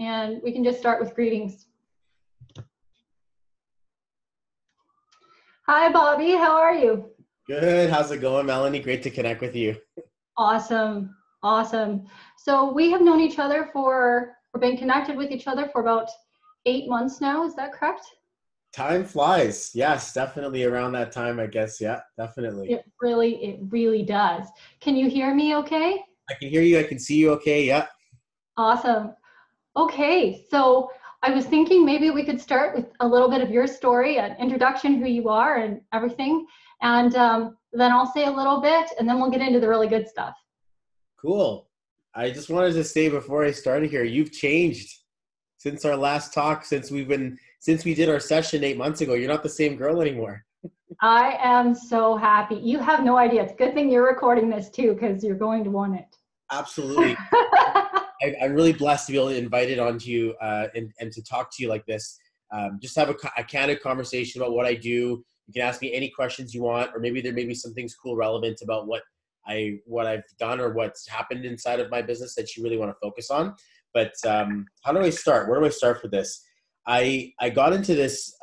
and we can just start with greetings. Hi, Bobby. How are you? Good. How's it going, Melanie? Great to connect with you. Awesome. Awesome. So we have known each other or been connected with each other for about 8 months now. Is that correct? Time flies. Yes, definitely around that time, I guess. Yeah, definitely. It really does. Can you hear me okay? I can hear you. I can see you okay. Yeah. Awesome. Okay. So I was thinking maybe we could start with a little bit of your story, an introduction, who you are and everything. And then I'll say a little bit and then we'll get into the really good stuff. Cool. I just wanted to say before I started here, you've changed since our last talk, since we did our session 8 months ago. You're not the same girl anymore. I am so happy. You have no idea. It's a good thing you're recording this too, because you're going to want it. Absolutely. I'm really blessed to be able to invite it onto you and to talk to you like this. Just have a candid conversation about what I do. You can ask me any questions you want, or maybe there may be some things cool, relevant about what I've done or what's happened inside of my business that you really want to focus on. But how do I start? Where do I start for this? I got into this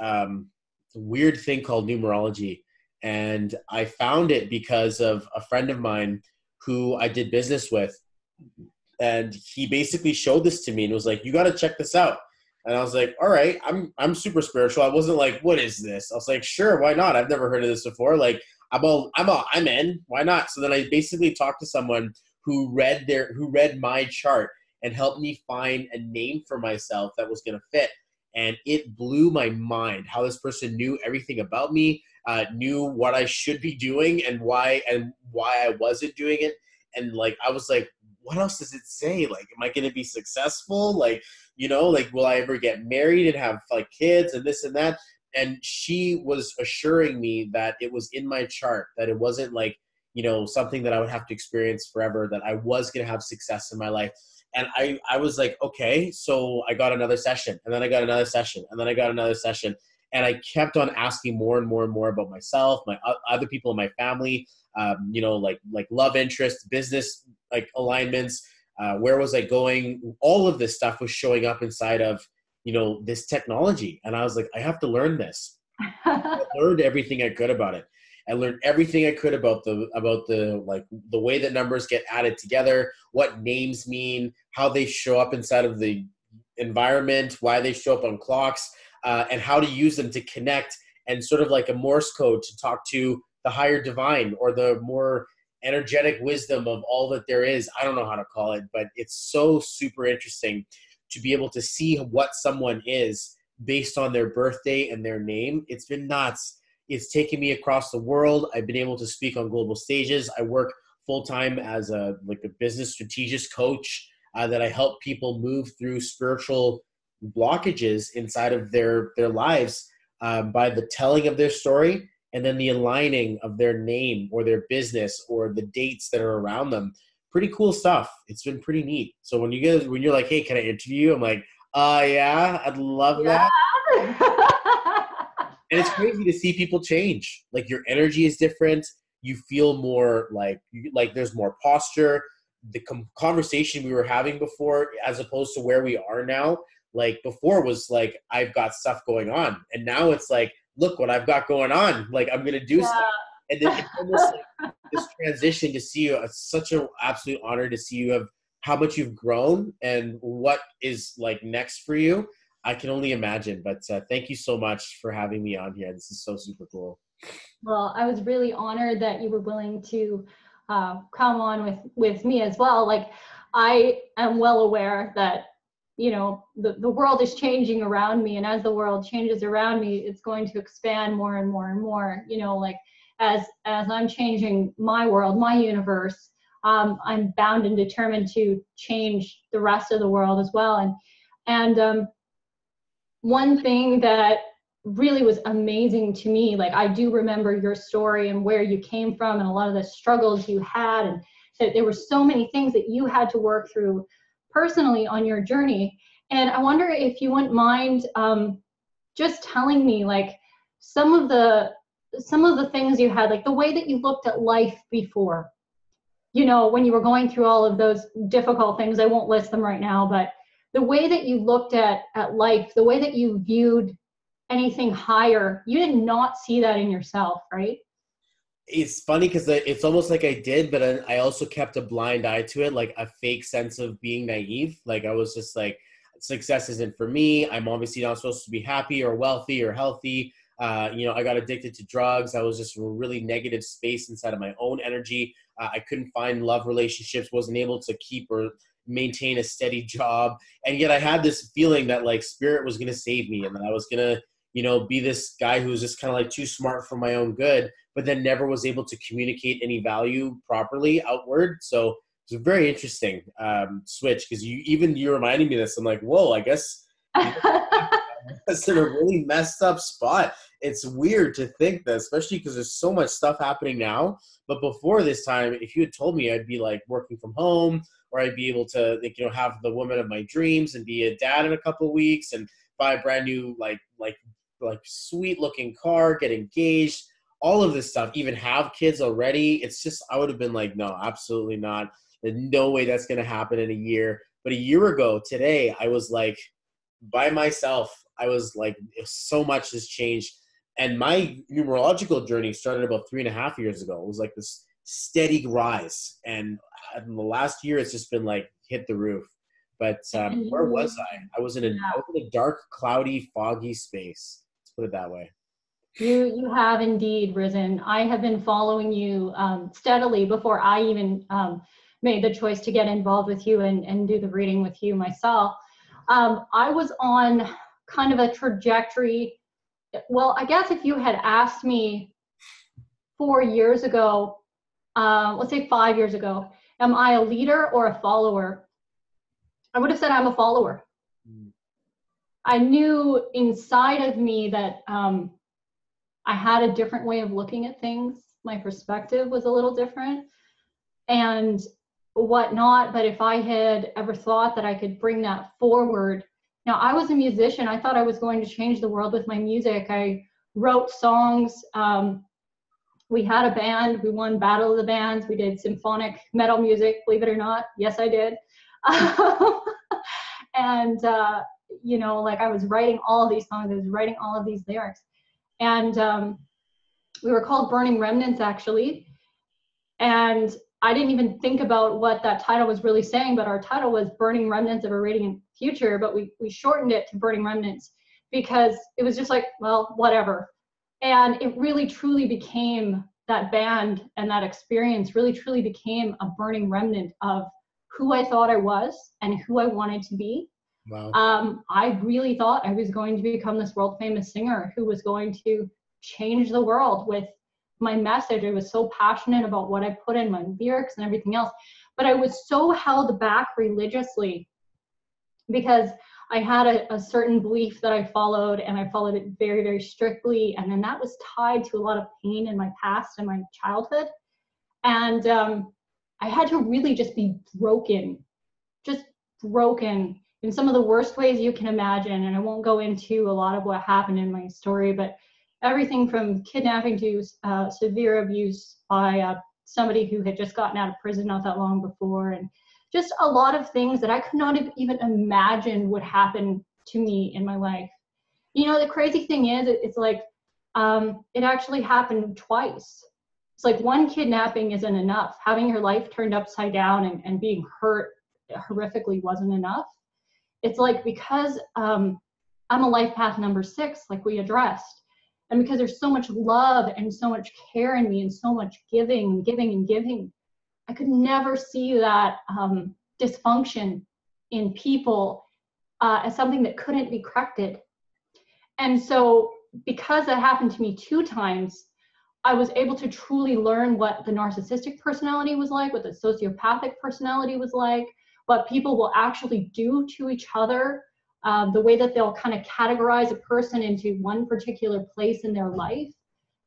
weird thing called numerology, and I found it because of a friend of mine who I did business with. And he basically showed this to me and was like, you got to check this out. And I was like, all right, I'm super spiritual. I wasn't like, what is this? I was like, sure, why not? I've never heard of this before. Like, I'm in. Why not? So then I basically talked to someone who read my chart and helped me find a name for myself that was going to fit. And it blew my mind how this person knew everything about me, knew what I should be doing and why I wasn't doing it. And like, I was like, what else does it say? Like, am I going to be successful? Like, like, will I ever get married and have like kids and this and that? And she was assuring me that it was in my chart, that it wasn't like, something that I would have to experience forever, that I was going to have success in my life. And I was like, okay, so I got another session, and then I got another session, and then I got another session. And I kept on asking more and more and more about myself, my other people in my family, like love interests, business, like alignments, where was I going? All of this stuff was showing up inside of, this technology. And I was like, I have to learn this. I learned everything I could about it. I learned everything I could about the way that numbers get added together, what names mean, how they show up inside of the environment, why they show up on clocks, and how to use them to connect, and sort of like a Morse code to talk to the higher divine or the more energetic wisdom of all that there is. I don't know how to call it, but it's so super interesting to be able to see what someone is based on their birthday and their name. It's been nuts. It's taken me across the world. I've been able to speak on global stages. I work full-time as a business strategist coach that I help people move through spiritual blockages inside of their lives by the telling of their story, and then the aligning of their name or their business or the dates that are around them. Pretty cool stuff. It's been pretty neat. So when you're like, hey, can I interview you? I'm like, yeah, I'd love that. And it's crazy to see people change. Like, your energy is different. You feel more like there's more posture. The conversation we were having before, as opposed to where we are now, like before was like, I've got stuff going on. And now it's like, look what I've got going on. Like, I'm going to do stuff. And then it's almost like this transition to see you. It's such an absolute honor to see you how much you've grown and what is like next for you. I can only imagine, but thank you so much for having me on here. This is so super cool. Well, I was really honored that you were willing to come on with me as well. Like, I am well aware that, the world is changing around me, and as the world changes around me, it's going to expand more and more and more, like as I'm changing my world, my universe, I'm bound and determined to change the rest of the world as well. And one thing that really was amazing to me, like, I do remember your story and where you came from and a lot of the struggles you had, and that there were so many things that you had to work through personally on your journey. And I wonder if you wouldn't mind just telling me, like, some of the things you had, like the way that you looked at life before, when you were going through all of those difficult things. I won't list them right now, but the way that you looked at life, the way that you viewed anything higher, you did not see that in yourself, right? It's funny because it's almost like I did, but I also kept a blind eye to it, like a fake sense of being naive. Like I was just like, success isn't for me. I'm obviously not supposed to be happy or wealthy or healthy. I got addicted to drugs. I was just in a really negative space inside of my own energy. I couldn't find love relationships, wasn't able to keep or maintain a steady job. And yet I had this feeling that like spirit was going to save me and that I was going to, be this guy who was just kind of like too smart for my own good, but then never was able to communicate any value properly outward. So it's a very interesting switch because you reminded me of this. I'm like, whoa, I guess that's in a really messed up spot. It's weird to think that, especially because there's so much stuff happening now. But before this time, if you had told me I'd be like working from home, or I'd be able to have the woman of my dreams and be a dad in a couple of weeks and buy a brand new like sweet looking car, get engaged, all of this stuff, even have kids already. It's just, I would have been like, no, absolutely not. There's no way that's going to happen in a year. But a year ago today, I was like by myself. I was like, so much has changed. And my numerological journey started about 3.5 years ago. It was like this steady rise. And in the last year, it's just been like hit the roof. But where was I? I was in a dark, cloudy, foggy space. Let's put it that way. You have indeed risen. I have been following you steadily before I even made the choice to get involved with you and do the reading with you myself. I was on kind of a trajectory. Well, I guess if you had asked me 4 years ago, let's say 5 years ago, am I a leader or a follower? I would have said I'm a follower. I knew inside of me that I had a different way of looking at things. My perspective was a little different and whatnot. But if I had ever thought that I could bring that forward, now I was a musician. I thought I was going to change the world with my music. I wrote songs. We had a band. We won Battle of the Bands. We did symphonic metal music, believe it or not. Yes, I did. And, like I was writing all of these songs. I was writing all of these lyrics. And we were called Burning Remnants, actually. And I didn't even think about what that title was really saying, but our title was Burning Remnants of a Radiant Future, but we shortened it to Burning Remnants because it was just like, well, whatever. And it really, truly became that band, and that experience really, truly became a burning remnant of who I thought I was and who I wanted to be. Wow. I really thought I was going to become this world famous singer who was going to change the world with my message. I was so passionate about what I put in my lyrics and everything else, but I was so held back religiously because I had a certain belief that I followed, and I followed it very, very strictly. And then that was tied to a lot of pain in my past and my childhood. And I had to really just be broken in some of the worst ways you can imagine. And I won't go into a lot of what happened in my story, but everything from kidnapping to severe abuse by somebody who had just gotten out of prison not that long before, and just a lot of things that I could not have even imagined would happen to me in my life. The crazy thing is, it's like it actually happened twice. It's like one kidnapping isn't enough. Having your life turned upside down and being hurt horrifically wasn't enough. It's like, because I'm a life path number 6, like we addressed, and because there's so much love and so much care in me and so much giving and giving and giving, I could never see that dysfunction in people as something that couldn't be corrected. And so because that happened to me 2 times, I was able to truly learn what the narcissistic personality was like, what the sociopathic personality was like, what people will actually do to each other, the way that they'll kind of categorize a person into one particular place in their life.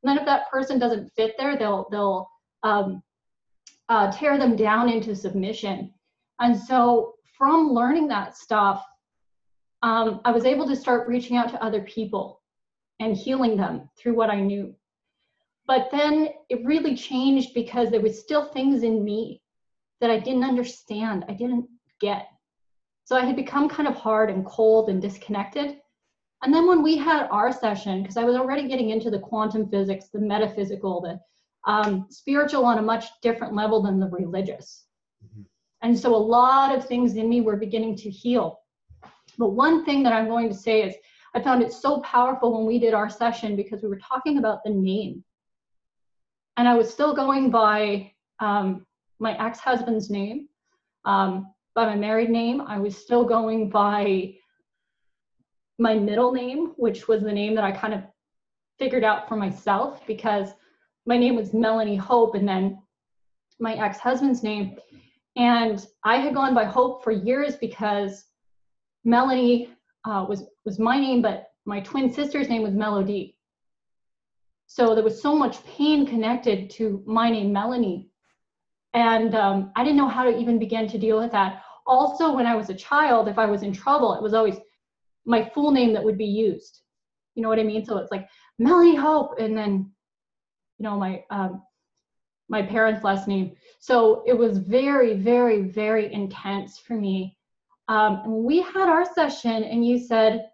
And then if that person doesn't fit there, they'll tear them down into submission. And so from learning that stuff, I was able to start reaching out to other people and healing them through what I knew. But then it really changed because there was still things in me that I didn't understand, I didn't get. So I had become kind of hard and cold and disconnected. And then when we had our session, because I was already getting into the quantum physics, the metaphysical, the spiritual on a much different level than the religious. Mm-hmm. And so a lot of things in me were beginning to heal. But one thing that I'm going to say is I found it so powerful when we did our session because we were talking about the name. And I was still going by my ex-husband's name, by my married name. I was still going by my middle name, which was the name that I kind of figured out for myself because my name was Melany Hope and then my ex-husband's name. And I had gone by Hope for years because Melany was my name, but my twin sister's name was Melody. So there was so much pain connected to my name, Melany. And I didn't know how to even begin to deal with that. Also, when I was a child, if I was in trouble, it was always my full name that would be used. You know what I mean? So it's like Melany Hope, and then, you know, my parents' last name. So it was very, very, very intense for me. And we had our session, and you said,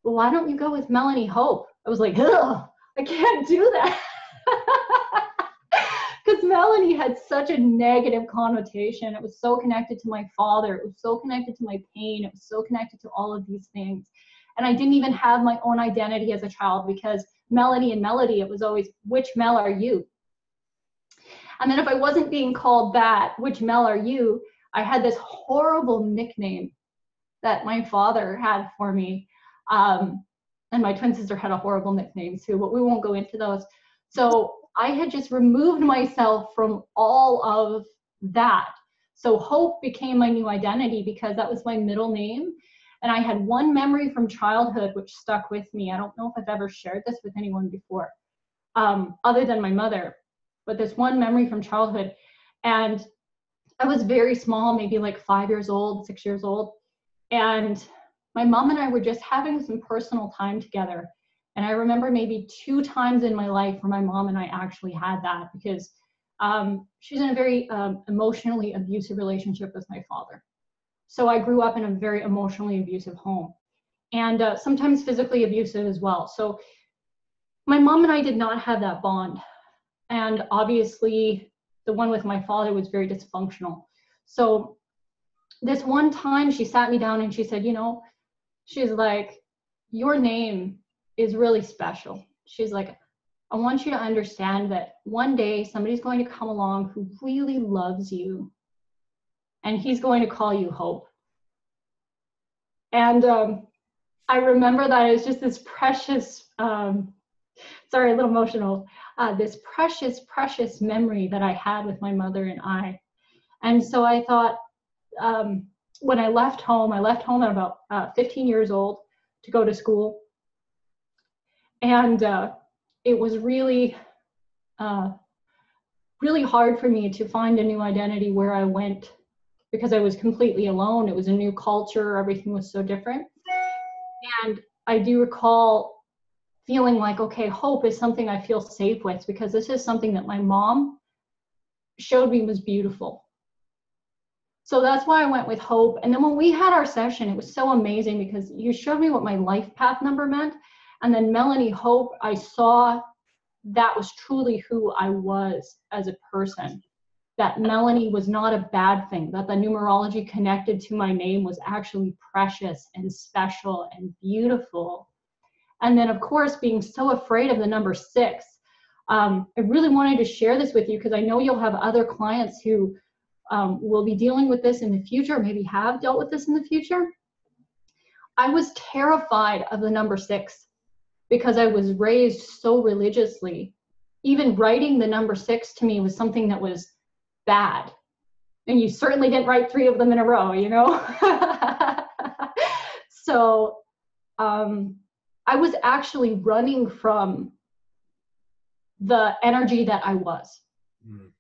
well, why don't you go with Melany Hope? I was like, ugh, I can't do that. Because Melany had such a negative connotation. It was so connected to my father. It was so connected to my pain. It was so connected to all of these things. And I didn't even have my own identity as a child because Melody and Melody, it was always, which Mel are you? And then if I wasn't being called that, which Mel are you? I had this horrible nickname that my father had for me. And my twin sister had a horrible nickname too, but we won't go into those. So I had just removed myself from all of that. So Hope became my new identity because that was my middle name. And I had one memory from childhood which stuck with me. I don't know if I've ever shared this with anyone before, other than my mother, but this one memory from childhood. And I was very small, maybe like 5 years old, 6 years old. And my mom and I were just having some personal time together. And I remember maybe 2 times in my life where my mom and I actually had that because she's in a very emotionally abusive relationship with my father. So I grew up in a very emotionally abusive home and sometimes physically abusive as well. So my mom and I did not have that bond. And obviously the one with my father was very dysfunctional. So this one time she sat me down and she said, you know, she's like, your name is really special. She's like, I want you to understand that one day somebody's going to come along who really loves you and he's going to call you Hope. And I remember that it was just this precious, sorry, a little emotional, this precious, precious memory that I had with my mother and I. And so I thought, when I left home at about 15 years old to go to school. And it was really, really hard for me to find a new identity where I went because I was completely alone. It was a new culture. Everything was so different. And I do recall feeling like, okay, Hope is something I feel safe with because this is something that my mom showed me was beautiful. So that's why I went with Hope. And then when we had our session, it was so amazing because you showed me what my life path number meant. And then Melany Hope, I saw that was truly who I was as a person. That Melany was not a bad thing, that the numerology connected to my name was actually precious and special and beautiful. And then of course, being so afraid of the number 6, I really wanted to share this with you because I know you'll have other clients who will be dealing with this in the future, maybe have dealt with this in the future. I was terrified of the number 6 because I was raised so religiously. Even writing the number 6 to me was something that was bad. And you certainly didn't write 3 of them in a row, you know? So I was actually running from the energy that I was. Mm.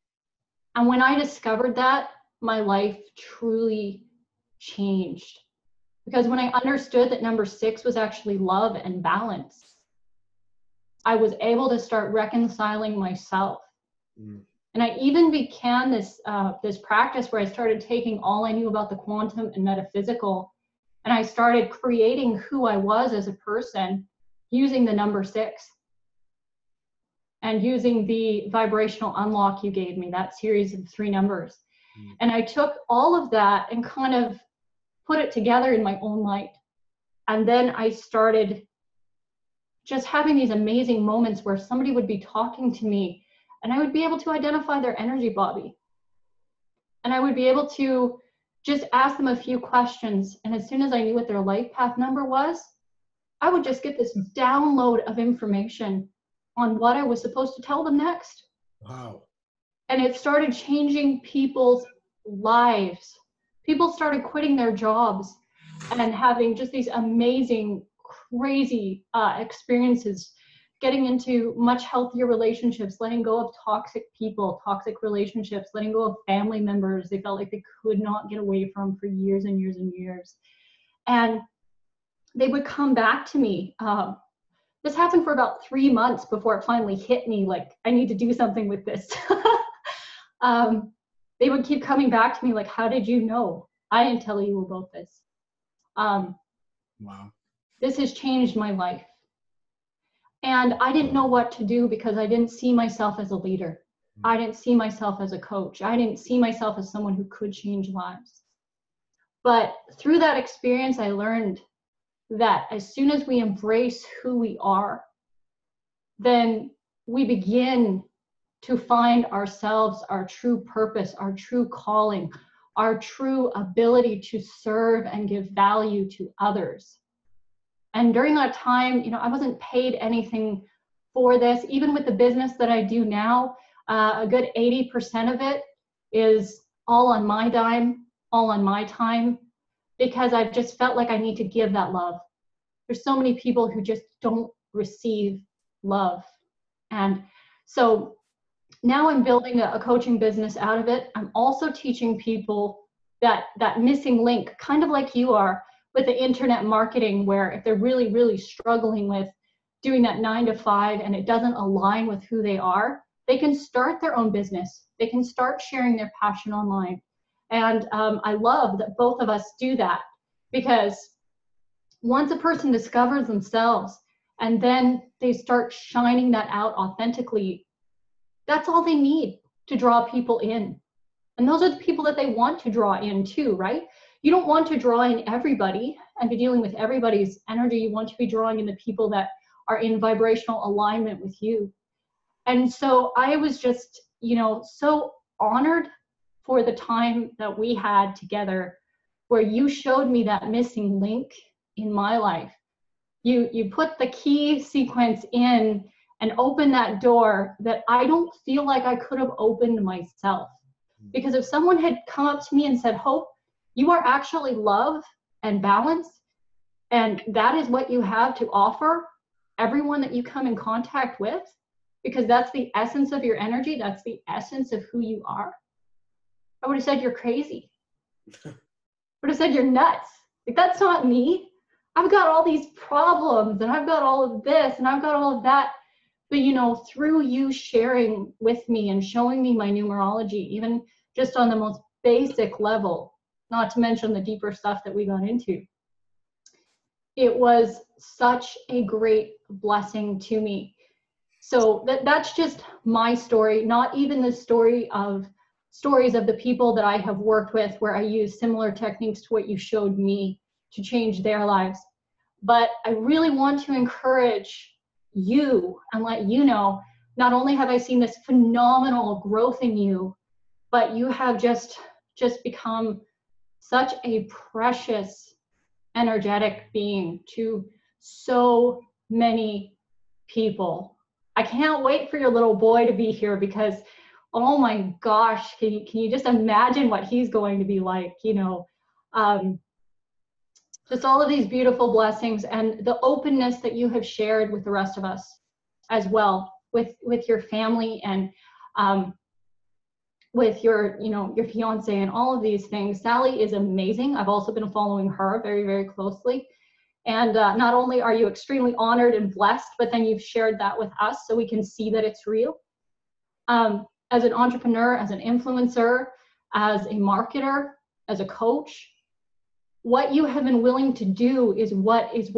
And when I discovered that, my life truly changed. Because when I understood that number 6 was actually love and balance, I was able to start reconciling myself. Mm. And I even began this practice where I started taking all I knew about the quantum and metaphysical And I started creating who I was as a person using the number 6 and using the vibrational unlock you gave me, that series of 3 numbers. And I took all of that and kind of put it together in my own light. And then I started just having these amazing moments where somebody would be talking to me and I would be able to identify their energy body. And I would be able to just ask them a few questions. And as soon as I knew what their life path number was, I would just get this download of information on what I was supposed to tell them next. Wow. And it started changing people's lives. People started quitting their jobs and having just these amazing, crazy experiences, getting into much healthier relationships, letting go of toxic people, toxic relationships, letting go of family members they felt like they could not get away from for years and years and years. And they would come back to me. This happened for about 3 months before it finally hit me, like, I need to do something with this. They would keep coming back to me like, how did you know? I didn't tell you about this. Wow. This has changed my life. And I didn't know what to do because I didn't see myself as a leader. I didn't see myself as a coach. I didn't see myself as someone who could change lives. But through that experience, I learned that as soon as we embrace who we are, then we begin to find ourselves, our true purpose, our true calling, our true ability to serve and give value to others. And during that time, I wasn't paid anything for this. Even with the business that I do now, a good 80% of it is all on my dime, all on my time, because I just felt like I need to give that love. There's so many people who just don't receive love. And so now I'm building a coaching business out of it. I'm also teaching people that missing link, kind of like you are with the internet marketing, where if they're really, really struggling with doing that 9 to 5 and it doesn't align with who they are, they can start their own business. They can start sharing their passion online. And I love that both of us do that, because once a person discovers themselves and then they start shining that out authentically, that's all they need to draw people in. And those are the people that they want to draw in too, right? You don't want to draw in everybody and be dealing with everybody's energy. You want to be drawing in the people that are in vibrational alignment with you. And so I was just, so honored for the time that we had together, where you showed me that missing link in my life. You put the key sequence in and opened that door that I don't feel like I could have opened myself. Because if someone had come up to me and said, Hope, you are actually love and balance, and that is what you have to offer everyone that you come in contact with, because that's the essence of your energy, that's the essence of who you are, I would have said you're crazy. I would have said you're nuts. Like, that's not me. I've got all these problems and I've got all of this and I've got all of that. But through you sharing with me and showing me my numerology, even just on the most basic level, not to mention the deeper stuff that we got into, it was such a great blessing to me. So that's just my story, not even the stories of the people that I have worked with where I use similar techniques to what you showed me to change their lives. But I really want to encourage you and let you know, not only have I seen this phenomenal growth in you, but you have just become such a precious, energetic being to so many people. I can't wait for your little boy to be here, because oh my gosh, can you just imagine what he's going to be like? Just all of these beautiful blessings and the openness that you have shared with the rest of us as well, with your family and with your fiance and all of these things. Sally is amazing. I've also been following her very, very closely. And not only are you extremely honored and blessed, but then you've shared that with us so we can see that it's real. As an entrepreneur, as an influencer, as a marketer, as a coach, what you have been willing to do is what is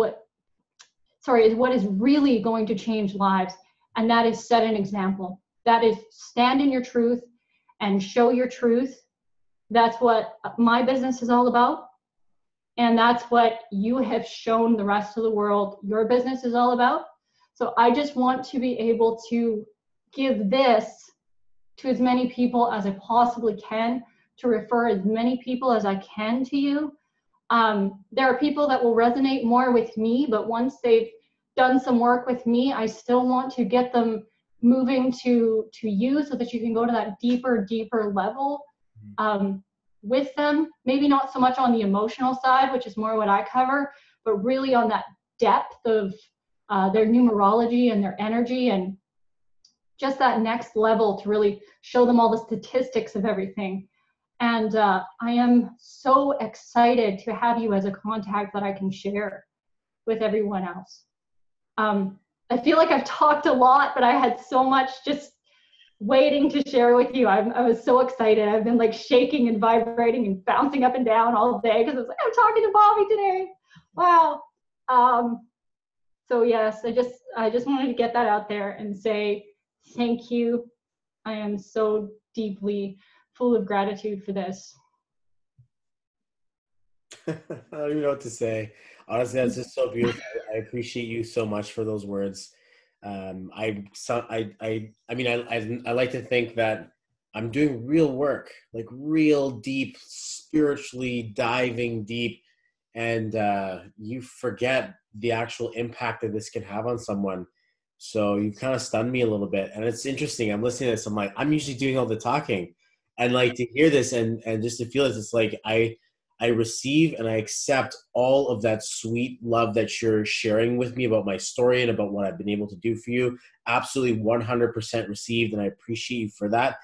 really going to change lives. And that is set an example. That is stand in your truth and show your truth. That's what my business is all about. And that's what you have shown the rest of the world your business is all about. So I just want to be able to give this to as many people as I possibly can, to refer as many people as I can to you. There are people that will resonate more with me, but once they've done some work with me, I still want to get them moving to you so that you can go to that deeper level with them. Maybe not so much on the emotional side, which is more what I cover, but really on that depth of their numerology and their energy, and just that next level to really show them all the statistics of everything. And I am so excited to have you as a contact that I can share with everyone else. I feel like I've talked a lot, but I had so much just waiting to share with you. I was so excited. I've been like shaking and vibrating and bouncing up and down all day because I was like, I'm talking to Bobby today. Wow. So yes, I just wanted to get that out there and say thank you. I am so deeply full of gratitude for this. I don't even know what to say. Honestly, that's just so beautiful. I appreciate you so much for those words. I mean, I like to think that I'm doing real work, like real deep, spiritually diving deep, and you forget the actual impact that this can have on someone. So you kind of stunned me a little bit, and it's interesting. I'm listening to this. I'm like, I'm usually doing all the talking, and like to hear this and just to feel this, it's like I receive and I accept all of that sweet love that you're sharing with me about my story and about what I've been able to do for you. Absolutely 100% received, and I appreciate you for that.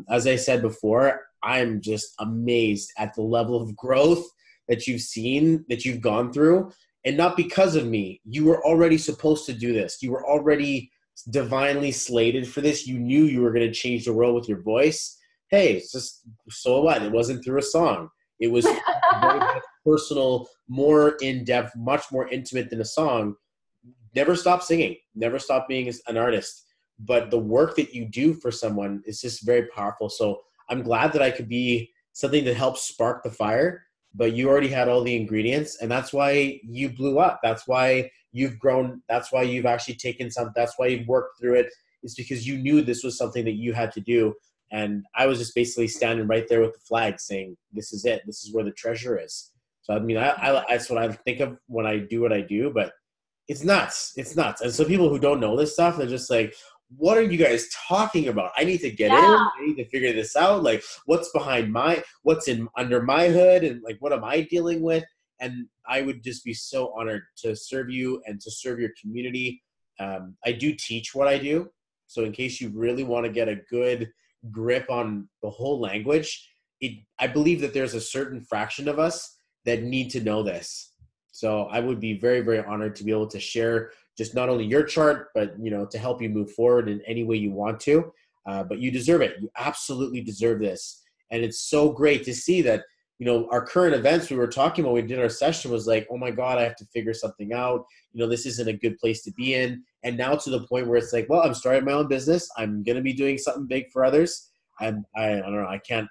As I said before, I'm just amazed at the level of growth that you've seen, that you've gone through, and not because of me. You were already supposed to do this. You were already divinely slated for this. You knew you were going to change the world with your voice. Hey, it's just, so what? It wasn't through a song. It was very personal, more in-depth, much more intimate than a song. Never stop singing. Never stop being an artist. But the work that you do for someone is just very powerful. So I'm glad that I could be something that helps spark the fire, but you already had all the ingredients, and that's why you blew up. That's why you've grown. That's why you've actually taken some. That's why you've worked through it. It's because you knew this was something that you had to do. And I was just basically standing right there with the flag saying, this is it. This is where the treasure is. So, I mean, that's what I think of when I do what I do, but it's nuts. It's nuts. And so people who don't know this stuff, they're just like, what are you guys talking about? I need to get in. I need to figure this out. Like, what's behind what's under my hood, and like, what am I dealing with? And I would just be so honored to serve you and to serve your community. I do teach what I do. So in case you really want to get a good grip on the whole language, I believe that there's a certain fraction of us that need to know this. So I would be very, very honored to be able to share just not only your chart, but to help you move forward in any way you want to. But you deserve it. You absolutely deserve this. And it's so great to see that our current events we were talking about, we did our session, was like, oh my God, I have to figure something out. This isn't a good place to be in. And now to the point where it's like, well, I'm starting my own business. I'm going to be doing something big for others. I don't know. I can't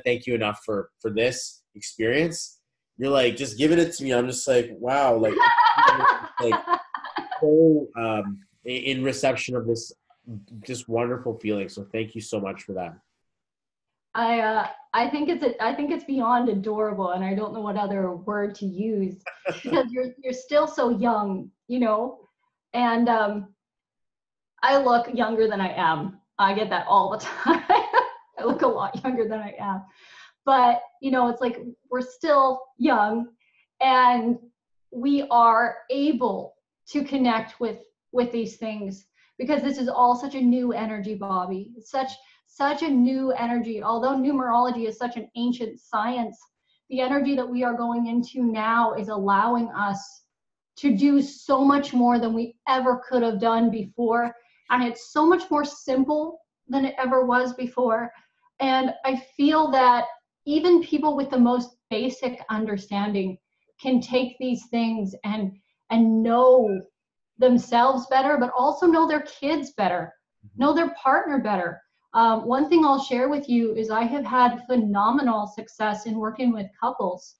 thank you enough for this experience. You're like, just giving it to me. I'm just like, wow. Like so in reception of this just wonderful feeling. So thank you so much for that. I think it's beyond adorable, and I don't know what other word to use, because you're still so young, and I look younger than I am. I get that all the time. I look a lot younger than I am, but it's like we're still young, and we are able to connect with these things, because this is all such a new energy, Bobby. It's such a new energy. Although numerology is such an ancient science, the energy that we are going into now is allowing us to do so much more than we ever could have done before. And it's so much more simple than it ever was before. And I feel that, even people with the most basic understanding can take these things and know themselves better, but also know their kids better, know their partner better. One thing I'll share with you is I have had phenomenal success in working with couples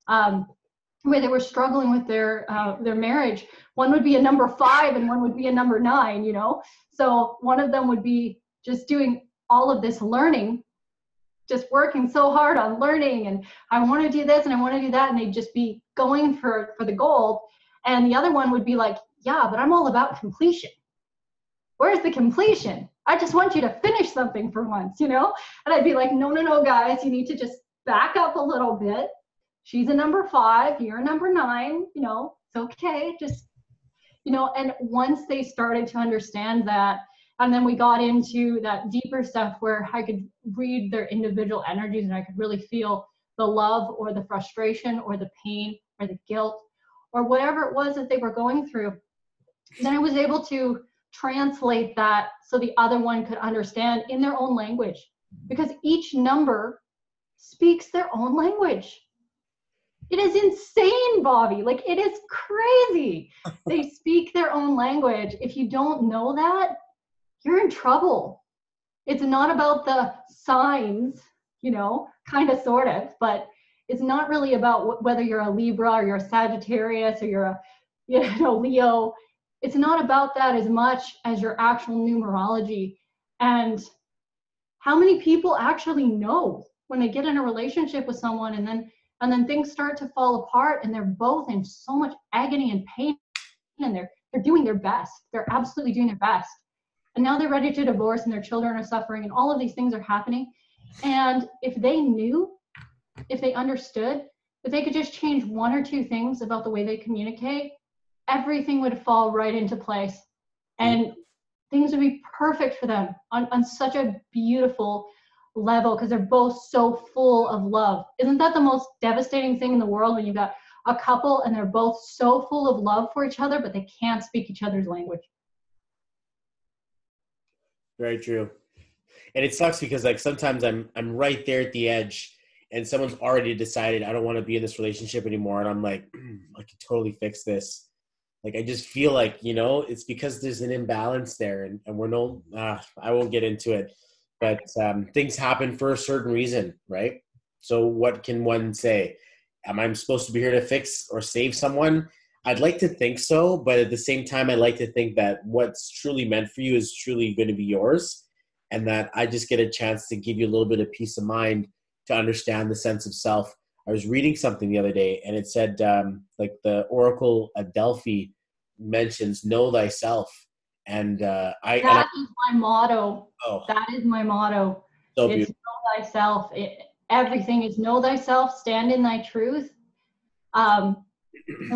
where they were struggling with their marriage. One would be a number 5 and one would be a number 9, you know? So one of them would be just doing all of this learning, just working so hard on learning, and I want to do this and I want to do that, and they'd just be going for the gold. And the other one would be like, yeah, but I'm all about completion. Where's the completion? I just want you to finish something for once, you know? And I'd be like, no, guys, you need to just back up a little bit. She's a number 5, you're a number 9, you know, it's okay. Just, you know, and once they started to understand that, and then we got into that deeper stuff where I could read their individual energies and I could really feel the love or the frustration or the pain or the guilt or whatever it was that they were going through. Then I was able to translate that so the other one could understand in their own language, because each number speaks their own language. It is insane, Bobby. Like, it is crazy. They speak their own language. If you don't know that, you're in trouble. It's not about the signs, you know, kind of, sort of, but it's not really about whether you're a Libra or you're a Sagittarius or you're a, you know, Leo. It's not about that as much as your actual numerology. And how many people actually know when they get in a relationship with someone and then things start to fall apart and they're both in so much agony and pain and they're doing their best. They're absolutely doing their best. And now they're ready to divorce and their children are suffering and all of these things are happening. And if they knew, if they understood, if they could just change 1 or 2 things about the way they communicate, everything would fall right into place. And things would be perfect for them on such a beautiful level, because they're both so full of love. Isn't that the most devastating thing in the world, when you've got a couple and they're both so full of love for each other, but they can't speak each other's language? Very true. And it sucks because, like, sometimes I'm right there at the edge and someone's already decided I don't want to be in this relationship anymore. And I'm like, I could totally fix this. Like, I just feel like, you know, it's because there's an imbalance there, and we're I won't get into it, but things happen for a certain reason, right? So what can one say? Am I supposed to be here to fix or save someone? I'd like to think so, but at the same time, I like to think that what's truly meant for you is truly going to be yours, and that I just get a chance to give you a little bit of peace of mind to understand the sense of self. I was reading something the other day, and it said, like, the Oracle at Delphi mentions know thyself. And that is my motto. Oh, that is my motto. So it's beautiful. Know thyself. Everything is know thyself, stand in thy truth. And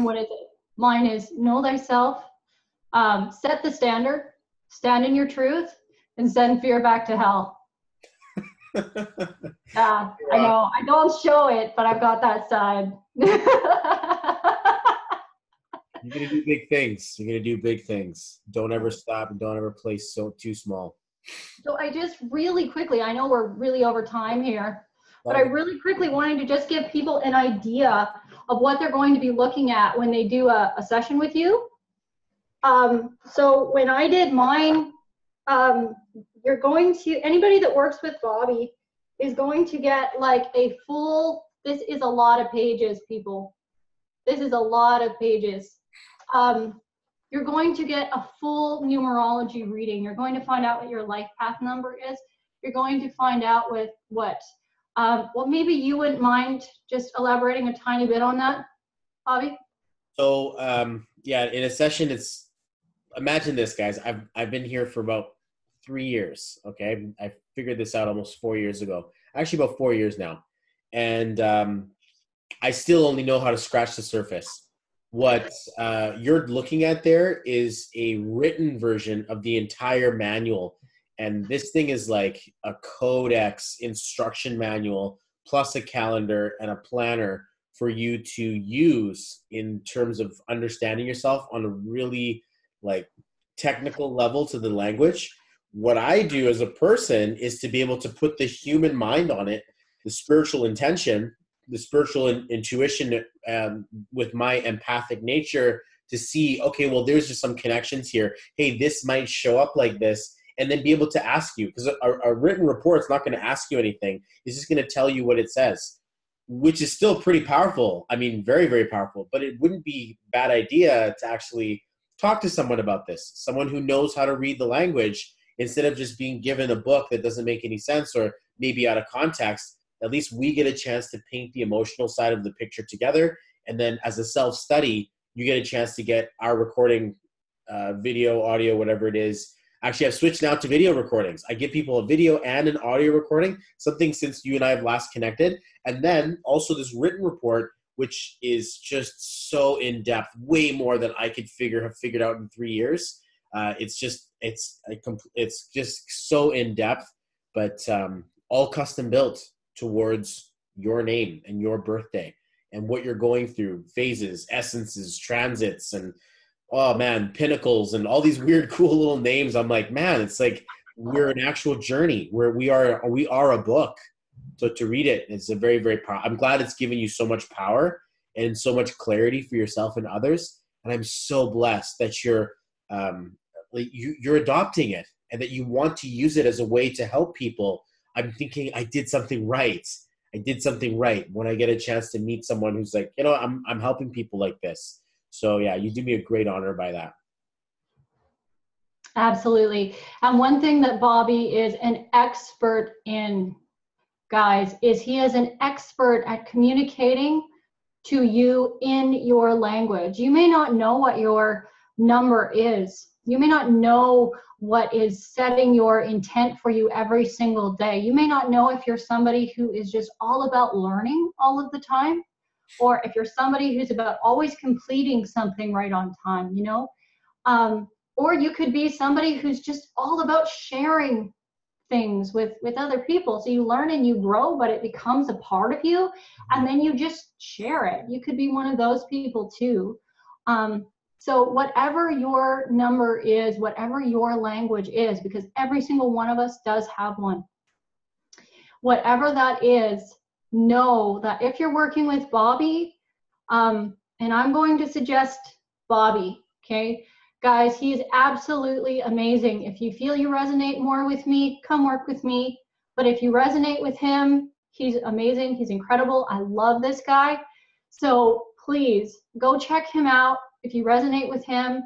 what is it? Mine is know thyself, set the standard, stand in your truth, and send fear back to hell. Yeah, I know. I don't show it, but I've got that side. You're going to do big things. You're going to do big things. Don't ever stop, and don't ever play too small. So I just really quickly, I know we're really over time here, but I really quickly wanted to just give people an idea of what they're going to be looking at when they do a session with you. So when I did mine, you're going to, anybody that works with Bobby is going to get like a full, this is a lot of pages, people. This is a lot of pages. You're going to get a full numerology reading. You're going to find out what your life path number is. You're going to find out with what, well, maybe you wouldn't mind just elaborating a tiny bit on that, Bobby? So, yeah, in a session, it's, imagine this, guys. I've been here for about 3 years. Okay. I figured this out almost 4 years ago, actually about 4 years now. And, I still only know how to scratch the surface. What you're looking at there is a written version of the entire manual. And this thing is like a codex instruction manual plus a calendar and a planner for you to use in terms of understanding yourself on a really like technical level to the language. What I do as a person is to be able to put the human mind on it, the spiritual intention, the spiritual intuition with my empathic nature to see, okay, well, there's just some connections here. Hey, this might show up like this, and then be able to ask you, because a written report's not going to ask you anything. It's just going to tell you what it says, which is still pretty powerful. I mean, very, very powerful. But it wouldn't be a bad idea to actually talk to someone about this, someone who knows how to read the language, instead of just being given a book that doesn't make any sense or maybe out of context. At least we get a chance to paint the emotional side of the picture together. And then as a self-study, you get a chance to get our recording, video, audio, whatever it is. Actually, I've switched now to video recordings. I give people a video and an audio recording, something since you and I have last connected. And then also this written report, which is just so in-depth, way more than I could have figured out in 3 years. It's just so in-depth, but all custom built towards your name and your birthday and what you're going through, phases, essences, transits, and oh man, pinnacles, and all these weird, cool little names. I'm like, man, it's like we're an actual journey where we are a book. So to read it, it's a very, very powerful. I'm glad it's given you so much power and so much clarity for yourself and others. And I'm so blessed that you're adopting it and that you want to use it as a way to help people. I'm thinking I did something right. When I get a chance to meet someone who's like, I'm helping people like this. So yeah, you do me a great honor by that. Absolutely. And one thing that Bobby is an expert in, guys, is he is an expert at communicating to you in your language. You may not know what your number is. You may not know what is setting your intent for you every single day. You may not know if you're somebody who is just all about learning all of the time, or if you're somebody who's about always completing something right on time, or you could be somebody who's just all about sharing things with other people. So you learn and you grow, but it becomes a part of you, and then you just share it. You could be one of those people too. So whatever your number is, whatever your language is, because every single one of us does have one, whatever that is, know that if you're working with Bobby, and I'm going to suggest Bobby, okay? Guys, he's absolutely amazing. If you feel you resonate more with me, come work with me. But if you resonate with him, he's amazing. He's incredible. I love this guy. So please go check him out. If you resonate with him,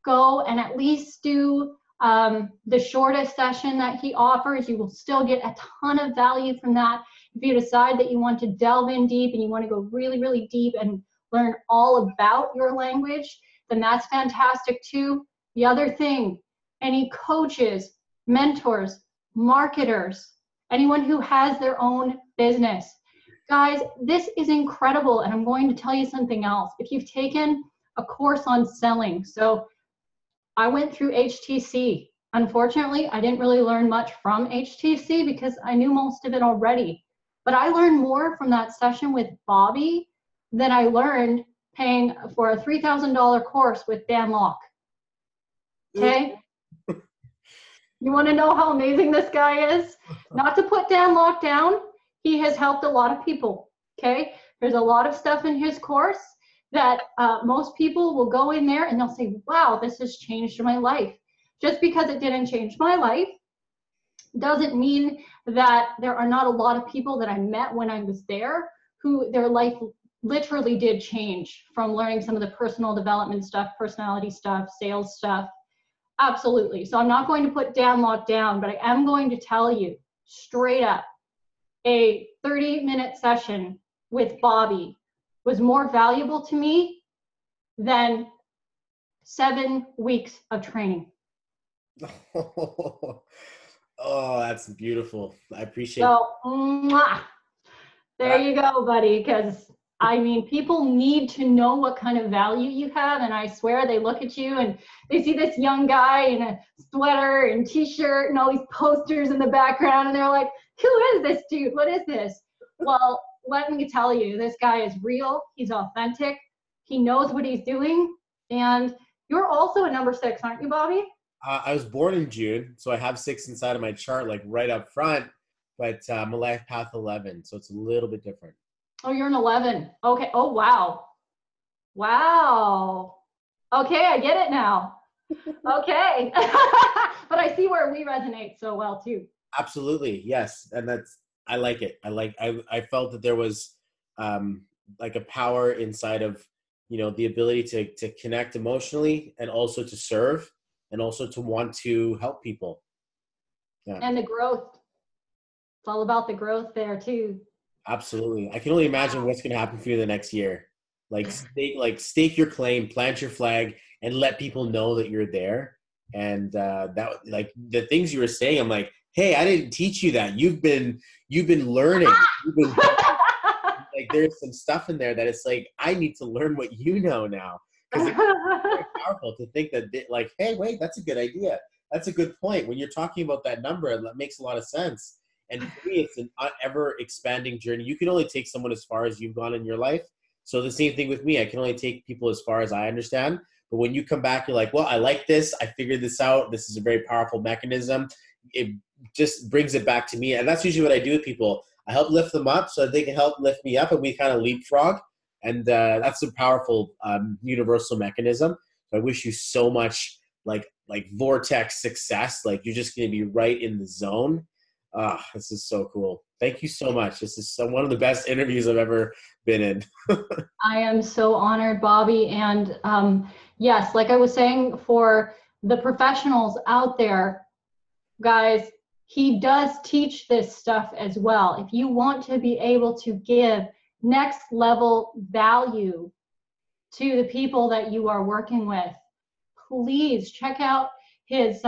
go and at least do the shortest session that he offers. You will still get a ton of value from that. If you decide that you want to delve in deep and you want to go really, really deep and learn all about your language, then that's fantastic too. The other thing, any coaches, mentors, marketers, anyone who has their own business, guys, this is incredible. And I'm going to tell you something else. If you've taken a course on selling, so I went through HTC. Unfortunately, I didn't really learn much from HTC because I knew most of it already. But I learned more from that session with Bobby than I learned paying for a $3,000 course with Dan Locke. Okay? You want to know how amazing this guy is? Not to put Dan Locke down, he has helped a lot of people. Okay? There's a lot of stuff in his course that most people will go in there and they'll say, wow, this has changed my life. Just because it didn't change my life doesn't mean that there are not a lot of people that I met when I was there who their life literally did change from learning some of the personal development stuff, personality stuff, sales stuff. Absolutely. So I'm not going to put Dan Locke down, but I am going to tell you straight up, a 30-minute session with Bobby was more valuable to me than 7 weeks of training. Oh, that's beautiful. I appreciate it. So, there you go, buddy, because I mean, people need to know what kind of value you have, and I swear they look at you and they see this young guy in a sweater and t-shirt and all these posters in the background, and they're like, who is this dude? What is this? Well, let me tell you, this guy is real. He's authentic. He knows what he's doing. And you're also a number 6, aren't you, Bobby? I was born in June, so I have 6 inside of my chart, like right up front. but I'm a life path 11, so it's a little bit different. Oh, you're an 11. Okay. Oh, wow. Wow. Okay, I get it now. Okay. But I see where we resonate so well too. Absolutely, yes, and I like it. I felt that there was um, like a power inside of the ability to connect emotionally and also to serve and also to want to help people. Yeah, And the growth. It's all about the growth there too. absolutely. I can only imagine what's going to happen for you the next year. Stake your claim, plant your flag, and let people know that you're there. And that like the things you were saying, I'm like, hey, I didn't teach you that. You've been learning. You've been like there's some stuff in there that it's like I need to learn what you know now, because it's very powerful to think that like, hey, wait, that's a good idea. That's a good point. When you're talking about that number, that makes a lot of sense. And for me, it's an ever expanding journey. You can only take someone as far as you've gone in your life. So the same thing with me. I can only take people as far as I understand. But when you come back, you're like, well, I like this. I figured this out. This is a very powerful mechanism. It just brings it back to me. And that's usually what I do with people. I help lift them up so that they can help lift me up, and we kind of leapfrog. And that's a powerful universal mechanism. So I wish you so much like vortex success. Like you're just going to be right in the zone. Ah, this is so cool. Thank you so much. This is one of the best interviews I've ever been in. I am so honored, Bobby. And yes, like I was saying, for the professionals out there, guys, he does teach this stuff as well. If you want to be able to give next level value to the people that you are working with, please check out his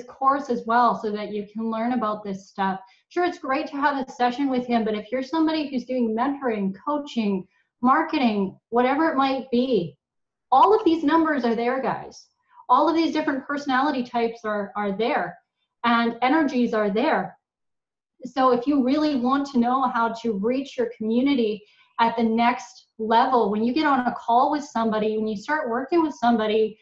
course as well, so that you can learn about this stuff. Sure, it's great to have a session with him, but if you're somebody who's doing mentoring, coaching, marketing, whatever it might be, all of these numbers are there, guys. All of these different personality types are there, and energies are there. So if you really want to know how to reach your community at the next level, when you get on a call with somebody, when you start working with somebody,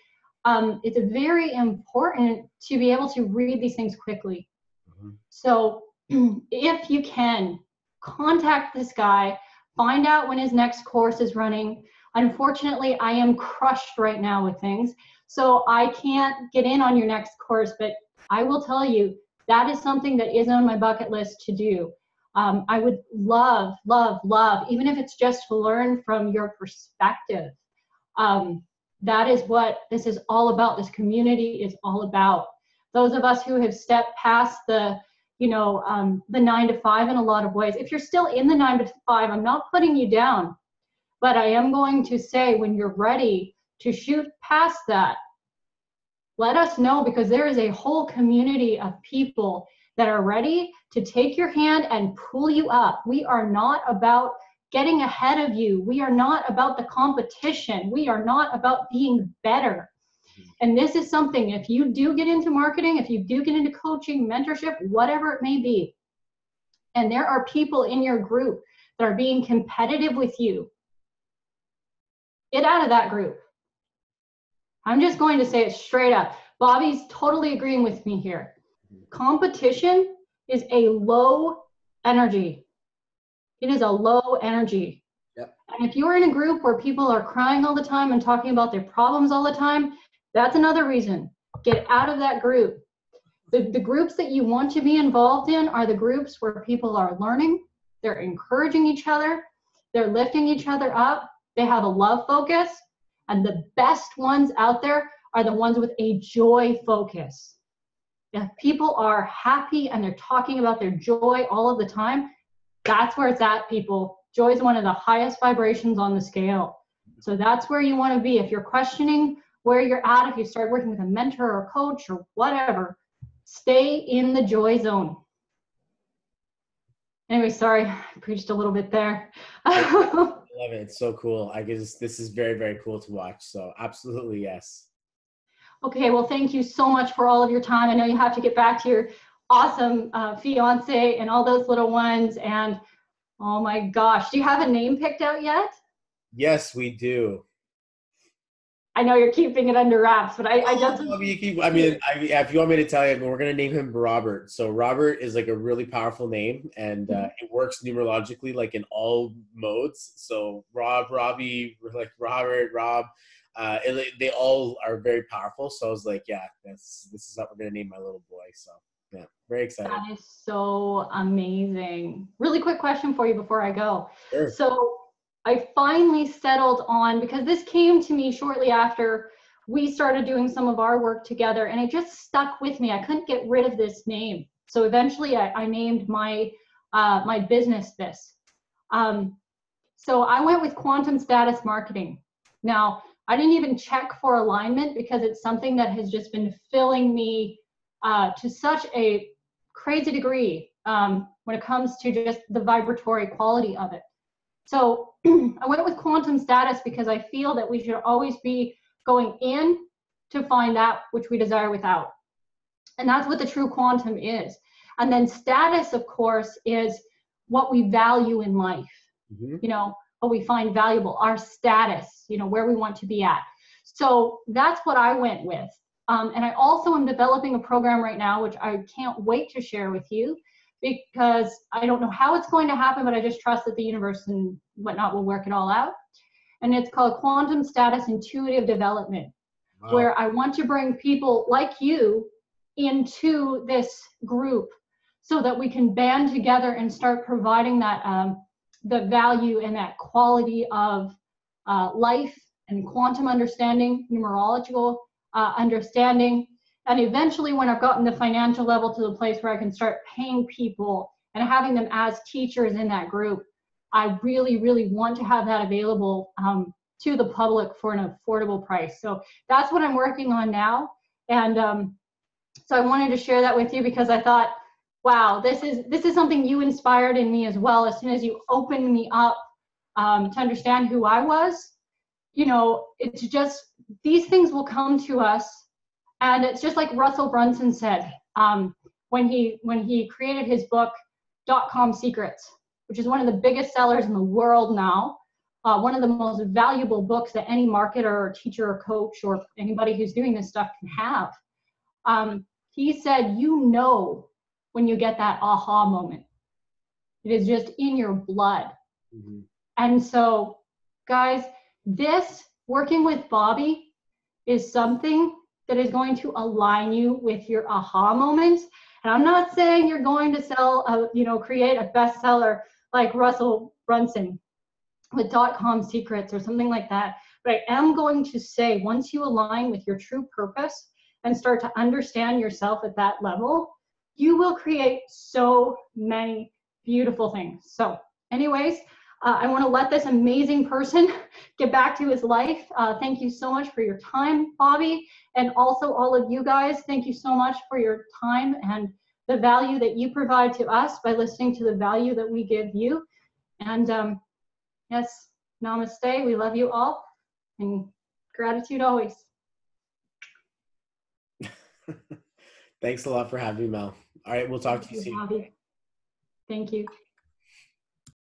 it's very important to be able to read these things quickly. Mm-hmm. So if you can, contact this guy, find out when his next course is running. Unfortunately, I am crushed right now with things, so I can't get in on your next course, but I will tell you, that is something that is on my bucket list to do. I would love, love, love, even if it's just to learn from your perspective. That is what this is all about. This community is all about. Those of us who have stepped past the 9 to 5 in a lot of ways. If you're still in the 9 to 5, I'm not putting you down, but I am going to say, when you're ready to shoot past that, let us know, because there is a whole community of people that are ready to take your hand and pull you up. We are not about getting ahead of you. We are not about the competition. We are not about being better. And this is something, if you do get into marketing, if you do get into coaching, mentorship, whatever it may be, and there are people in your group that are being competitive with you, get out of that group. I'm just going to say it straight up. Bobby's totally agreeing with me here. Competition is a low energy. It is a low energy. Yep. And if you're in a group where people are crying all the time and talking about their problems all the time, that's another reason. Get out of that group. The groups that you want to be involved in are the groups where people are learning, they're encouraging each other, they're lifting each other up, they have a love focus, and the best ones out there are the ones with a joy focus. If people are happy and they're talking about their joy all of the time, that's where it's at, people. Joy is one of the highest vibrations on the scale. So that's where you want to be. If you're questioning where you're at, if you start working with a mentor or coach or whatever, stay in the joy zone. Anyway, sorry, I preached a little bit there. I love it. It's so cool. This is very, very cool to watch. So absolutely, yes. Okay, well, thank you so much for all of your time. I know you have to get back to your awesome fiance and all those little ones. And oh my gosh, do you have a name picked out yet? Yes, we do. I know you're keeping it under wraps, but I just. I mean, yeah, if you want me to tell you, we're gonna name him Robert. So Robert is like a really powerful name, and it works numerologically, like in all modes. So Rob, Robbie, like Robert, Rob, they all are very powerful. So I was like, yeah, this is what we're gonna name my little boy. So yeah, very excited. That is so amazing. Really quick question for you before I go. Sure. So I finally settled on, because this came to me shortly after we started doing some of our work together, and it just stuck with me. I couldn't get rid of this name. So eventually I named my my business this. So I went with quantum status marketing. Now, I didn't even check for alignment because it's something that has just been filling me to such a crazy degree when it comes to just the vibratory quality of it. So I went with quantum status because I feel that we should always be going in to find that which we desire without. And that's what the true quantum is. And then status, of course, is what we value in life, you know, what we find valuable, our status, you know, where we want to be at. So that's what I went with. And I also am developing a program right now, which I can't wait to share with you, because I don't know how it's going to happen, but I just trust that the universe and whatnot will work it all out. And it's called Quantum Status Intuitive Development, where I want to bring people like you into this group so that we can band together and start providing that the value and that quality of life and quantum understanding, numerological understanding. And eventually, when I've gotten the financial level to the place where I can start paying people and having them as teachers in that group, I really, really want to have that available to the public for an affordable price. So that's what I'm working on now. And so I wanted to share that with you because I thought, wow, this is something you inspired in me as well. As soon as you opened me up to understand who I was, you know, it's just, these things will come to us. And it's just like Russell Brunson said when he created his book, .com Secrets, which is one of the biggest sellers in the world now, one of the most valuable books that any marketer or teacher or coach or anybody who's doing this stuff can have. He said, you know, when you get that aha moment, it is just in your blood. And so, guys, this working with Bobby is something that is going to align you with your aha moments. And I'm not saying you're going to sell, you know, create a bestseller like Russell Brunson with .com Secrets or something like that. But I am going to say, once you align with your true purpose and start to understand yourself at that level, you will create so many beautiful things. So anyways, I want to let this amazing person get back to his life. Thank you so much for your time, Bobby. And also all of you guys, thank you so much for your time and the value that you provide to us by listening to the value that we give you. And yes, namaste. We love you all. And gratitude always. Thanks a lot for having me, Mel. All right, we'll talk to you soon. Bobby. Thank you.